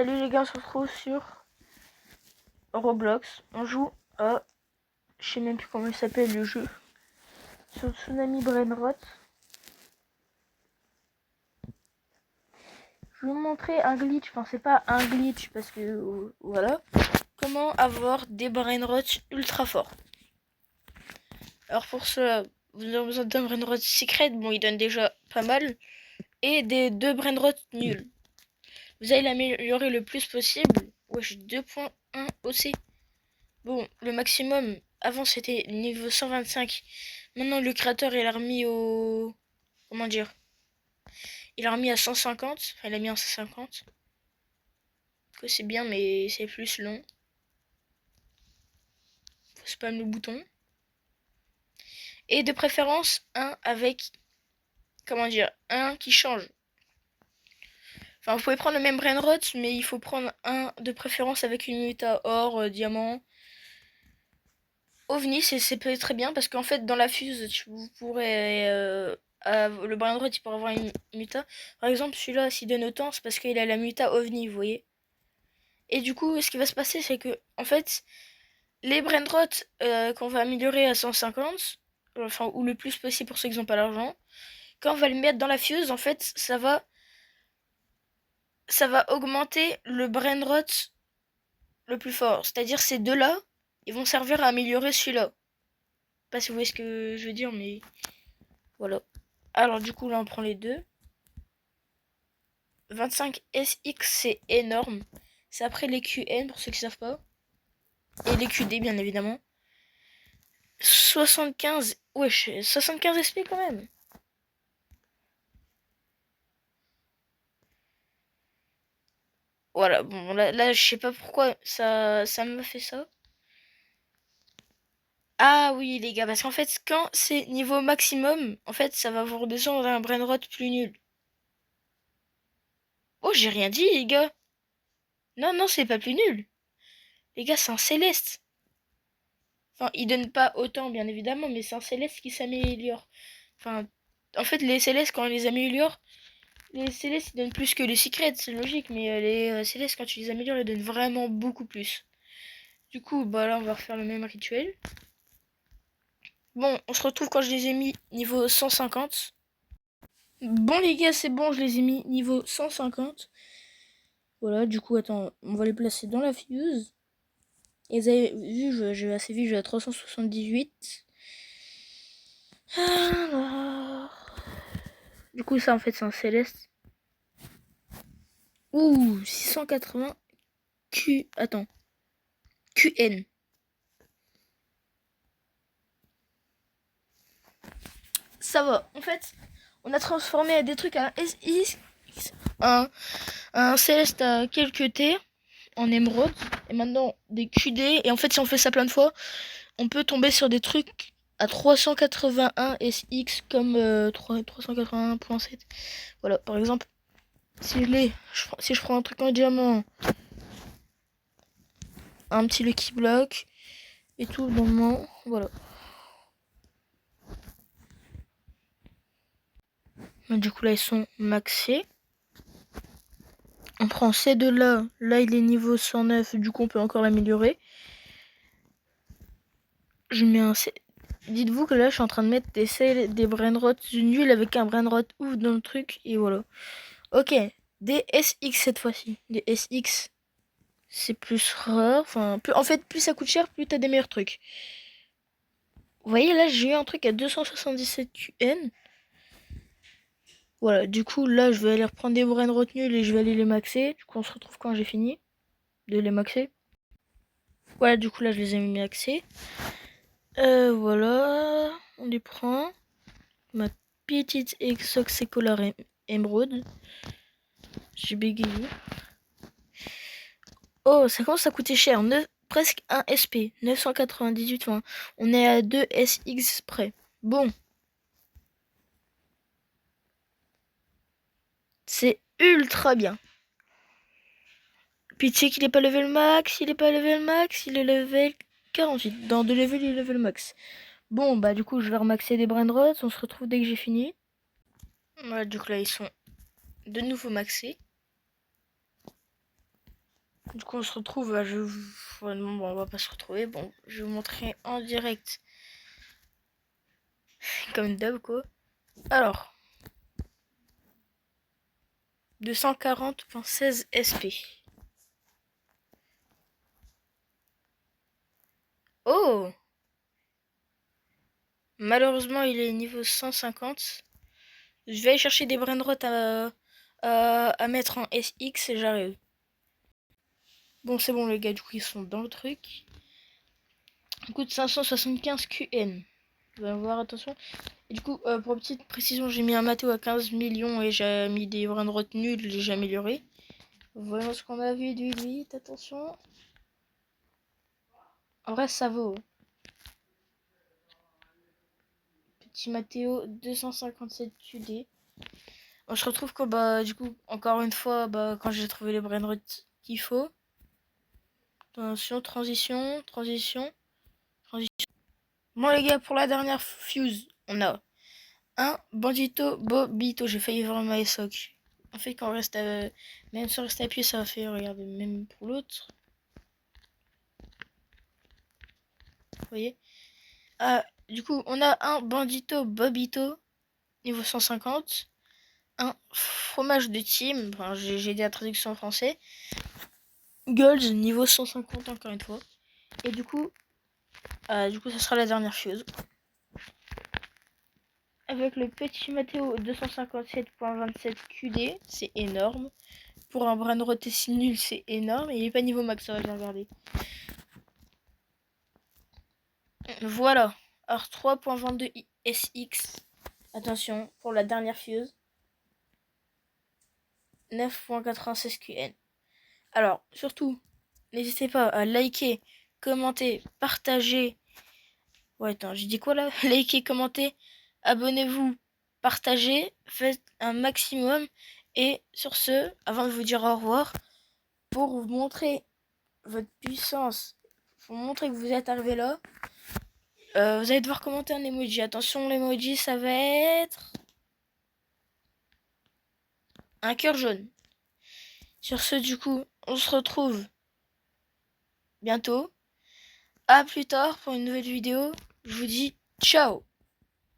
Salut les gars, on se retrouve sur Roblox. On joue à... Je sais même plus comment il s'appelle le jeu. Sur Tsunami Brainrot. Je vais vous montrer un glitch. Enfin, c'est pas un glitch parce que... voilà. Comment avoir des Brainrots ultra forts. Alors pour cela, vous avez besoin d'un Brainrot secret. Bon, il donne déjà pas mal. Et des 2 Brainrots nuls. Vous allez l'améliorer le plus possible. Wesh, 2.1 OC. Bon, le maximum, avant c'était niveau 125. Maintenant, le créateur, il a remis au... Comment dire? Il a remis à 150. Enfin, il a mis en 150. Que c'est bien, mais c'est plus long. Faut spam le bouton. Et de préférence, un avec... Comment dire? Un qui change. Enfin, vous pouvez prendre le même brainrot, mais il faut prendre un de préférence avec une muta or, diamant. OVNI, c'est très bien parce qu'en fait, dans la fuse, vous pourrez... le brainrot, il pourra avoir une muta. Par exemple, celui-là, s'il donne autant, c'est parce qu'il a la muta OVNI, vous voyez. Et du coup, ce qui va se passer, c'est que, en fait, les brainrots qu'on va améliorer à 150, enfin, ou le plus possible pour ceux qui n'ont pas l'argent, quand on va les mettre dans la fuse, en fait, ça va augmenter le brainrot le plus fort. C'est-à-dire ces deux-là, ils vont servir à améliorer celui-là. Je sais pas si vous voyez ce que je veux dire, mais voilà. Alors du coup, là, on prend les deux. 25 SX, c'est énorme. C'est après les QN, pour ceux qui savent pas. Et les QD, bien évidemment. 75, wesh, 75 SP quand même. Voilà, bon, là je sais pas pourquoi ça me fait ça. Ah oui, les gars, parce qu'en fait, quand c'est niveau maximum, en fait, ça va vous redescendre un brainrot plus nul. Oh, j'ai rien dit, les gars. Non, non, c'est pas plus nul. Les gars, c'est un céleste. Enfin, il donne pas autant, bien évidemment, mais c'est un céleste qui s'améliore. Enfin, en fait, les célestes, quand on les améliore, les célestes, ils donnent plus que les secrets, c'est logique, mais les célestes, quand tu les améliores, ils donnent vraiment beaucoup plus. Du coup, bah là, on va refaire le même rituel. Bon, on se retrouve quand je les ai mis niveau 150. Bon, les gars, c'est bon, je les ai mis niveau 150. Voilà, du coup, attends, on va les placer dans la fuse. Et vous avez vu, j'ai assez vite, je vais à 378. Alors... Du coup, ça, en fait, c'est un céleste. Ouh, 680 Q... Attends. QN. Ça va. En fait, on a transformé des trucs à SX, un céleste à quelques T en émeraude. Et maintenant, des QD. Et en fait, si on fait ça plein de fois, on peut tomber sur des trucs à 381 SX comme 381.7. Voilà, par exemple, si je prends un truc en diamant, un petit Lucky Block et tout dans le moment, voilà. Du coup, là, ils sont maxés. On prend ces deux-là. Là, il est niveau 109. Du coup, on peut encore l'améliorer. Je mets un... Dites-vous que là, je suis en train de mettre des brainrots nuls avec un brainrot ouf dans le truc. Et voilà. Ok. Des SX cette fois-ci. Des SX, c'est plus rare. Enfin, en fait, plus ça coûte cher, plus t'as des meilleurs trucs. Vous voyez, là, j'ai eu un truc à 277 QN. Voilà, du coup, là, je vais aller reprendre des brainrots nuls et je vais aller les maxer. Du coup, on se retrouve quand j'ai fini de les maxer. Voilà, du coup, là, je les ai mis maxés. Voilà, on les prend. Ma petite Exoxecollar Emerald. J'ai bégayé. Oh, ça commence à coûter cher. Presque 1 SP. 998 points. On est à 2 SX près. Bon. C'est ultra bien. Puis tu sais qu'il est pas level max. Il est pas level max. Il est level 48. Dans 2 levels, il est level max. Bon, bah du coup, je vais remaxer des brainrots. On se retrouve dès que j'ai fini. Voilà, du coup, là, ils sont de nouveau maxés. Du coup, on se retrouve. Non, bon, on va pas se retrouver. Bon, je vais vous montrer en direct. Comme d'hab, quoi. Alors, 240.16 SP. Oh! Malheureusement, il est niveau 150. Je vais aller chercher des brainrots à mettre en SX et j'arrive. Bon, c'est bon, les gars, du coup, ils sont dans le truc. Il coûte 575 QN. On va voir, attention. Et du coup, pour petite précision, j'ai mis un matos à 15 millions et j'ai mis des brainrots nuls et j'ai amélioré. Voyons ce qu'on a vu du 8, attention. En vrai, ça vaut. Petit Mathéo, 257 QD. On se retrouve que, bah, du coup, encore une fois, bah, quand j'ai trouvé les brainrots qu'il faut. Attention, transition. Bon, les gars, pour la dernière fuse, on a un Bandito Bobito. J'ai failli voir ma SOC. En fait, quand on reste même si on reste appuyé, ça va faire, regardez, même pour l'autre. Vous voyez? Du coup, on a un Bandito Bobito, niveau 150. Un fromage de team, enfin, j'ai dit la traduction en français. Gold, niveau 150, encore une fois. Et du coup, ça sera la dernière fuse. Avec le petit Mathéo 257.27 QD, c'est énorme. Pour un brin de rotation nul, c'est énorme. Et il est pas niveau max, ça va, j'ai regardé. Voilà. Alors 3.22 SX. Attention, pour la dernière fuse. 9.96 QN. Alors, surtout, n'hésitez pas à liker, commenter, partager. Ouais, attends, j'ai dit quoi là? Liker, commenter, abonnez-vous, partagez, faites un maximum. Et sur ce, avant de vous dire au revoir, pour vous montrer votre puissance, pour montrer que vous êtes arrivé là, vous allez devoir commenter un emoji. Attention, l'emoji, ça va être un cœur jaune. Sur ce, du coup, on se retrouve bientôt. À plus tard pour une nouvelle vidéo. Je vous dis ciao.